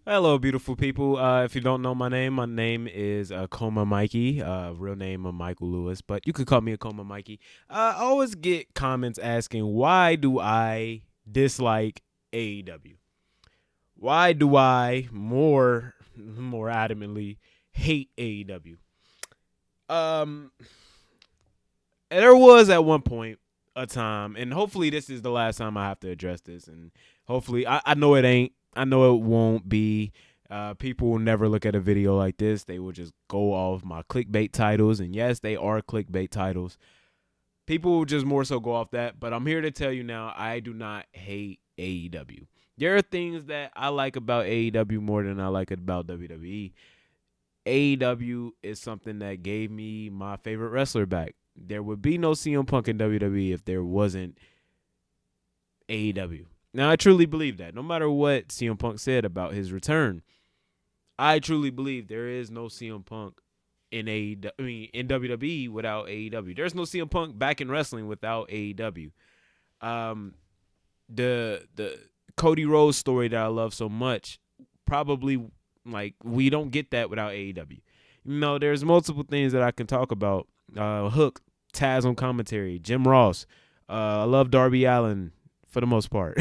Hello, beautiful people. If you don't know my name is Coma Mikey. Real name of Michael Lewis, but you could call me a Coma Mikey. I always get comments asking why do I dislike AEW? Why do I more adamantly hate AEW? Um, there was at one point a time, and hopefully this is the last time I have to address this, and hopefully I know it ain't. I know it won't be. People will never look at a video like this. They will just go off my clickbait titles, and yes, they are clickbait titles. People will just more so go off that, but I'm here to tell you now, I do not hate AEW. There are things that I like about AEW more than I like about WWE. AEW is something that gave me my favorite wrestler back. There would be no CM Punk in WWE if there wasn't AEW. Now, I truly believe that. No matter what CM Punk said about his return, I truly believe there is no CM Punk in in WWE without AEW. There's no CM Punk back in wrestling without AEW. Um, the Cody Rhodes story that I love so much, probably like we don't get that without AEW. There's multiple things that I can talk about. Hook, Taz on commentary, Jim Ross. I love Darby Allin for the most part.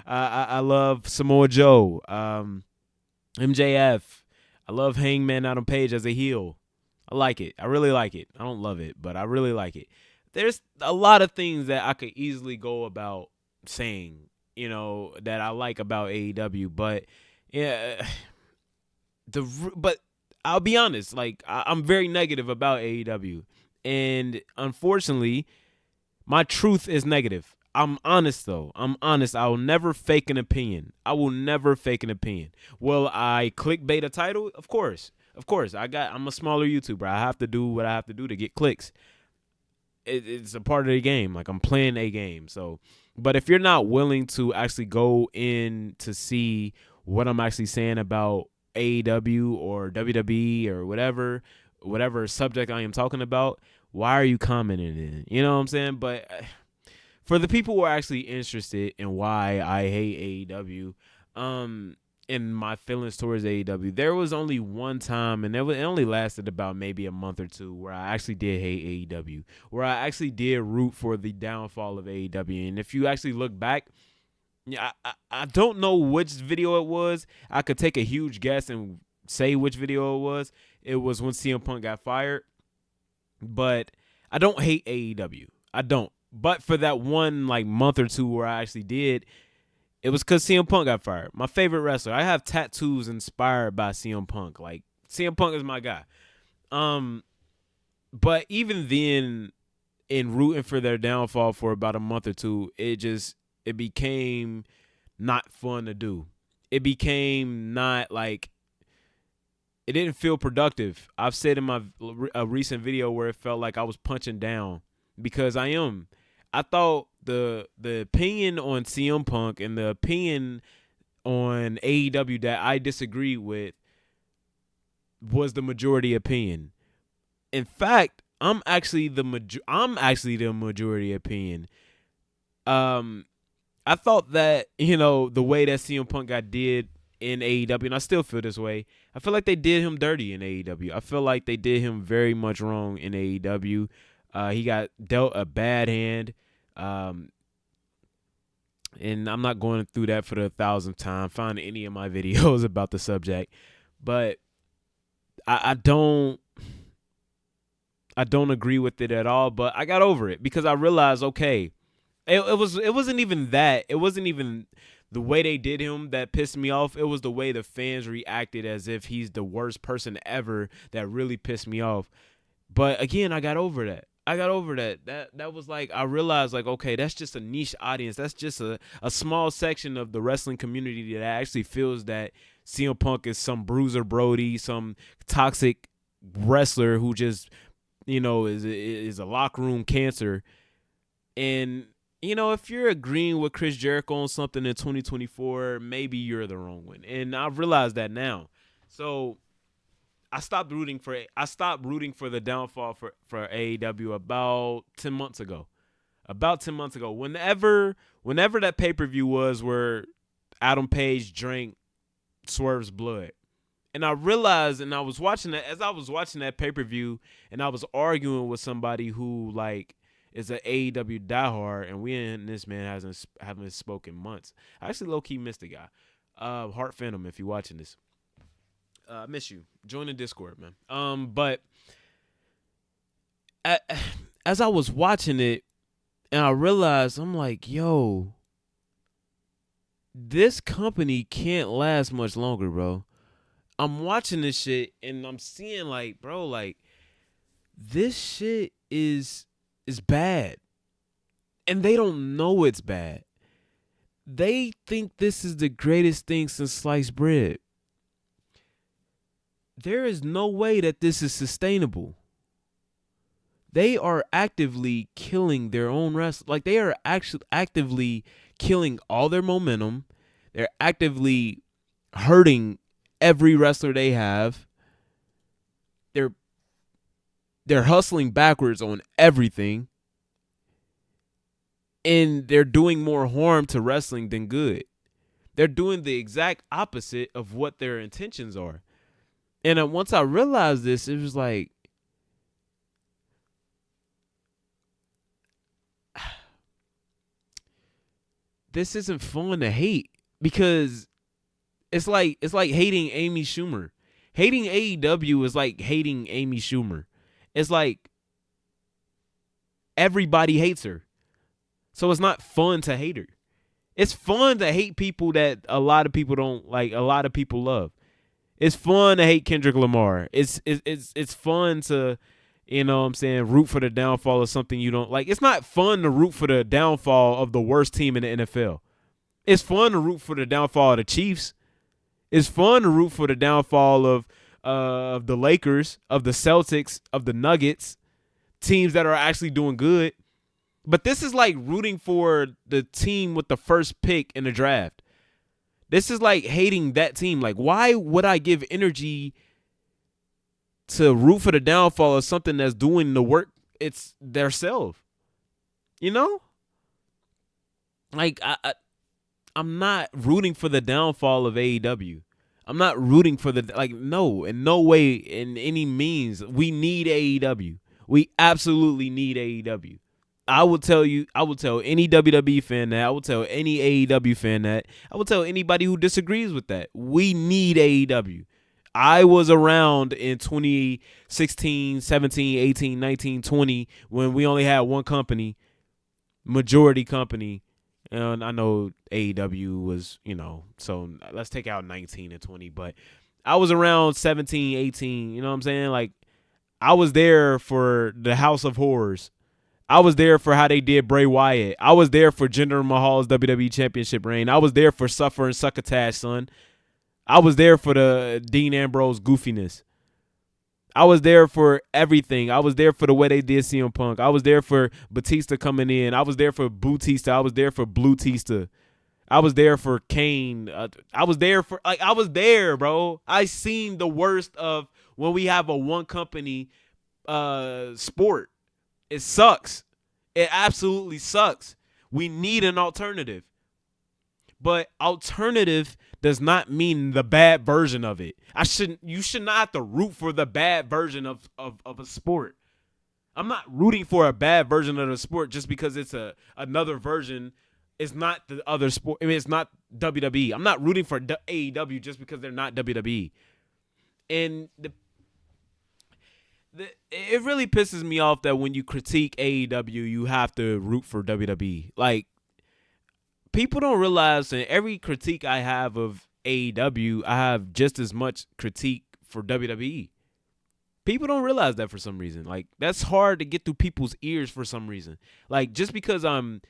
I love Samoa Joe, MJF. I love Hangman Adam Page as a heel. I like it. I really like it. I don't love it, but I really like it. There's a lot of things that I could easily go about saying, that I like about AEW, but yeah, but I'll be honest, like I'm very negative about AEW, and unfortunately, my truth is negative. I'm honest though. I'm honest. I will never fake an opinion. I will never fake an opinion. Will I clickbait a title? Of course. Of course. I'm a smaller YouTuber. I have to do what I have to do to get clicks. It's a part of the game. Like I'm playing a game. So, but if you're not willing to actually go in to see what I'm actually saying about AEW or WWE or whatever subject I am talking about, why are you commenting in? You know what I'm saying? But for the people who are actually interested in why I hate AEW, and my feelings towards AEW, there was only one time, and it only lasted about maybe a month or two, where I actually did hate AEW, where I actually did root for the downfall of AEW. And if you actually look back, yeah, I don't know which video it was. I could take a huge guess and say which video it was. It was when CM Punk got fired. But I don't hate AEW. I don't. But for that one like month or two where I actually did, it was because CM Punk got fired. My favorite wrestler. I have tattoos inspired by CM Punk. Like CM Punk is my guy. Um, but even then, in rooting for their downfall for about a month or two, it became not fun to do. It became not like it didn't feel productive. I've said in a recent video where it felt like I was punching down because I am. I thought the opinion on CM Punk and the opinion on AEW that I disagree with was the majority opinion. In fact, I'm actually the majority opinion. Um, I thought that the way that CM Punk got did in AEW, and I still feel this way. I feel like they did him dirty in AEW. I feel like they did him very much wrong in AEW. He got dealt a bad hand, and I'm not going through that for the 1,000th time. Find any of my videos about the subject, but I don't agree with it at all. But I got over it because I realized, okay, it wasn't even that. It wasn't even the way they did him that pissed me off. It was the way the fans reacted as if he's the worst person ever that really pissed me off. But again, I got over that. I got over that. That was like I realized like, okay, that's just a niche audience. That's just a small section of the wrestling community that actually feels that CM Punk is some bruiser Brody, some toxic wrestler who just is a locker room cancer. And if you're agreeing with Chris Jericho on something in 2024, maybe you're the wrong one. And I've realized that now. So I stopped rooting for the downfall for AEW about 10 months ago. About 10 months ago. Whenever that pay-per-view was where Adam Page drank Swerve's blood. And I realized, and I was watching that as I was watching that pay-per-view, and I was arguing with somebody who like is an AEW diehard, and we and this man haven't spoken months. I actually low key missed the guy. Heart Phantom, if you're watching this, I miss you. Join the Discord, man. But as I was watching it, and I realized, I'm like, yo, this company can't last much longer, bro. I'm watching this shit and I'm seeing like, bro, like this shit is bad. And they don't know it's bad. They think this is the greatest thing since sliced bread. There is no way that this is sustainable. They are actively killing their own wrestling. Like they are actually actively killing all their momentum. They're actively hurting every wrestler they have. They're hustling backwards on everything. And they're doing more harm to wrestling than good. They're doing the exact opposite of what their intentions are. And once I realized this, it was like, this isn't fun to hate, because it's like hating Amy Schumer. Hating AEW is like hating Amy Schumer. It's like everybody hates her. So it's not fun to hate her. It's fun to hate people that a lot of people don't like, a lot of people love. It's fun to hate Kendrick Lamar. It's fun to, you know what I'm saying, root for the downfall of something you don't like. It's not fun to root for the downfall of the worst team in the NFL. It's fun to root for the downfall of the Chiefs. It's fun to root for the downfall of the Lakers, of the Celtics, of the Nuggets, teams that are actually doing good. But this is like rooting for the team with the first pick in the draft. This is like hating that team. Like, why would I give energy to root for the downfall of something that's doing the work it's their self? You know? Like, I'm not rooting for the downfall of AEW. I'm not rooting for no, in no way, in any means. We need AEW. We absolutely need AEW. I will tell any WWE fan that. I will tell any AEW fan that. I will tell anybody who disagrees with that. We need AEW. I was around in 2016, 17, 18, 19, 20 when we only had one company, majority company. And I know AEW was, so let's take out 19 and 20. But I was around 17, 18, you know what I'm saying? Like, I was there for the House of Horrors. I was there for how they did Bray Wyatt. I was there for Jinder Mahal's WWE Championship reign. I was there for Suffer and Succotash, son. I was there for the Dean Ambrose goofiness. I was there for everything. I was there for the way they did CM Punk. I was there for Batista coming in. I was there for Bootista. I was there for Bluetista. I was there for Kane. I was there, bro. I seen the worst of when we have a one company sport. It sucks. It absolutely sucks. We need an alternative. But alternative does not mean the bad version of it. You should not have to root for the bad version of a sport. I'm not rooting for a bad version of the sport just because it's another version. It's not the other sport. I mean, it's not WWE. I'm not rooting for AEW just because they're not WWE. And it really pisses me off that when you critique AEW, you have to root for WWE. Like, people don't realize in every critique I have of AEW, I have just as much critique for WWE. People don't realize that for some reason. Like, that's hard to get through people's ears for some reason. Like, just because I'm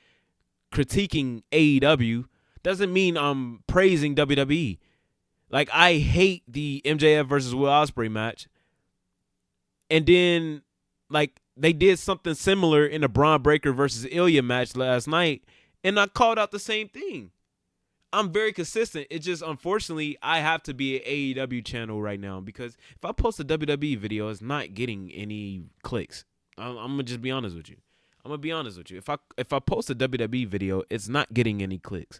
critiquing AEW doesn't mean I'm praising WWE. Like, I hate the MJF versus Will Ospreay match. And then, like, they did something similar in the Braun Breaker versus Ilya match last night, and I called out the same thing. I'm very consistent. It's just, unfortunately, I have to be an AEW channel right now because if I post a WWE video, it's not getting any clicks. I'm going to just be honest with you. If I post a WWE video, it's not getting any clicks.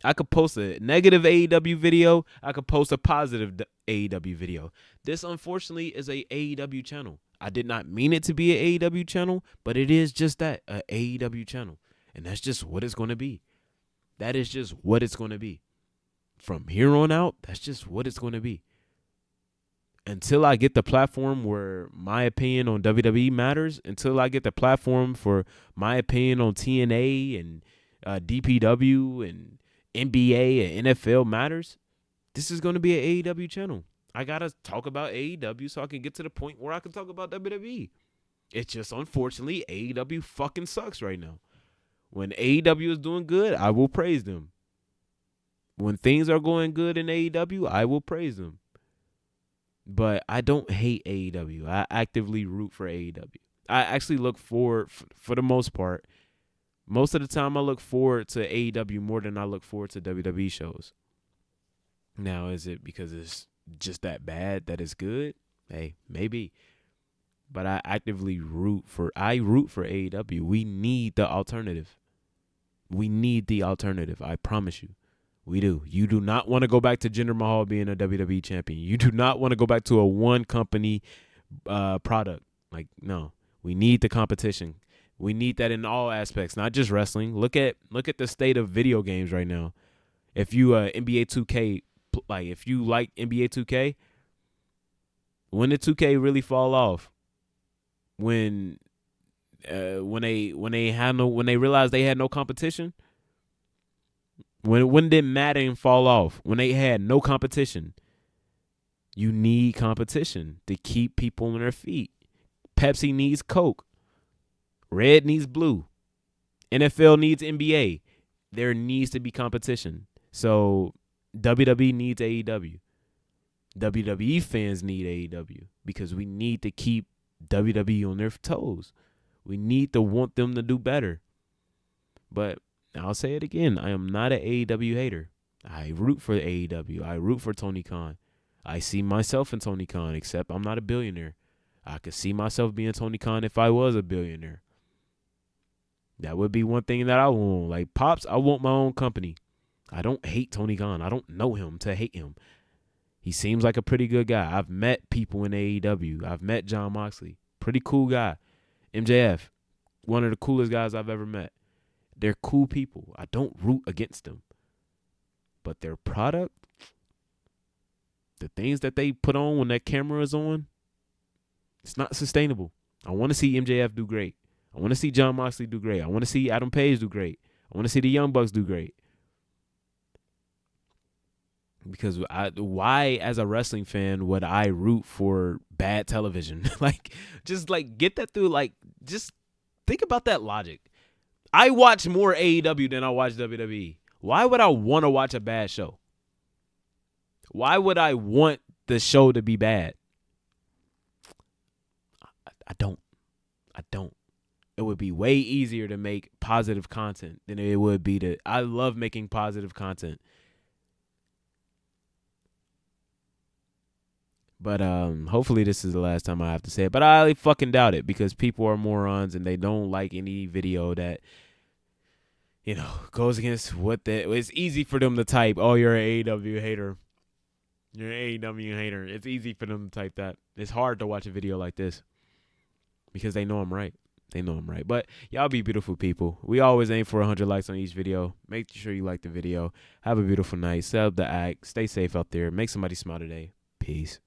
I could post a negative AEW video. I could post a positive AEW video. This, unfortunately, is a AEW channel. I did not mean it to be an AEW channel, but it is just that, a AEW channel. And that's just what it's going to be. That is just what it's going to be. From here on out, that's just what it's going to be. Until I get the platform where my opinion on WWE matters, until I get the platform for my opinion on TNA and DPW and NBA and NFL matters, this is going to be an AEW channel. I got to talk about AEW so I can get to the point where I can talk about WWE. It's just, unfortunately, AEW fucking sucks right now. When AEW is doing good, I will praise them. When things are going good in AEW, I will praise them. But I don't hate AEW. I actively root for AEW. I actually look forward, for the most part, most of the time I look forward to AEW more than I look forward to WWE shows. Now, is it because it's just that bad that it's good? Hey, maybe. But I actively root for AEW. We need the alternative. We need the alternative. I promise you. We do. You do not want to go back to Jinder Mahal being a WWE champion. You do not want to go back to a one company product. Like, no. We need the competition. We need that in all aspects, not just wrestling. Look at the state of video games right now. If you NBA 2K, like if you like NBA 2K, when did 2K really fall off? When they realized they had no competition. When did Madden fall off? When they had no competition. You need competition to keep people on their feet. Pepsi needs Coke. Red needs blue. NFL needs NBA. There needs to be competition. So WWE needs AEW. WWE fans need AEW because we need to keep WWE on their toes. We need to want them to do better. But I'll say it again. I am not an AEW hater. I root for AEW. I root for Tony Khan. I see myself in Tony Khan, except I'm not a billionaire. I could see myself being Tony Khan if I was a billionaire. That would be one thing that I want. Like, Pops, I want my own company. I don't hate Tony Khan. I don't know him to hate him. He seems like a pretty good guy. I've met people in AEW. I've met Jon Moxley. Pretty cool guy. MJF, one of the coolest guys I've ever met. They're cool people. I don't root against them. But their product, the things that they put on when that camera is on, it's not sustainable. I want to see MJF do great. I want to see Jon Moxley do great. I want to see Adam Page do great. I want to see the Young Bucks do great. Because why, as a wrestling fan, would I root for bad television? Just get that through. Just think about that logic. I watch more AEW than I watch WWE. Why would I want to watch a bad show? Why would I want the show to be bad? I don't. It would be way easier to make positive content than it would be to. I love making positive content. But hopefully this is the last time I have to say it. But I fucking doubt it because people are morons and they don't like any video that, goes against what it's easy for them to type, oh, you're an AEW hater. You're an AEW hater. It's easy for them to type that. It's hard to watch a video like this because they know I'm right. But y'all be beautiful people. We always aim for 100 likes on each video. Make sure you like the video. Have a beautiful night. Set up the act. Stay safe out there. Make somebody smile today. Peace.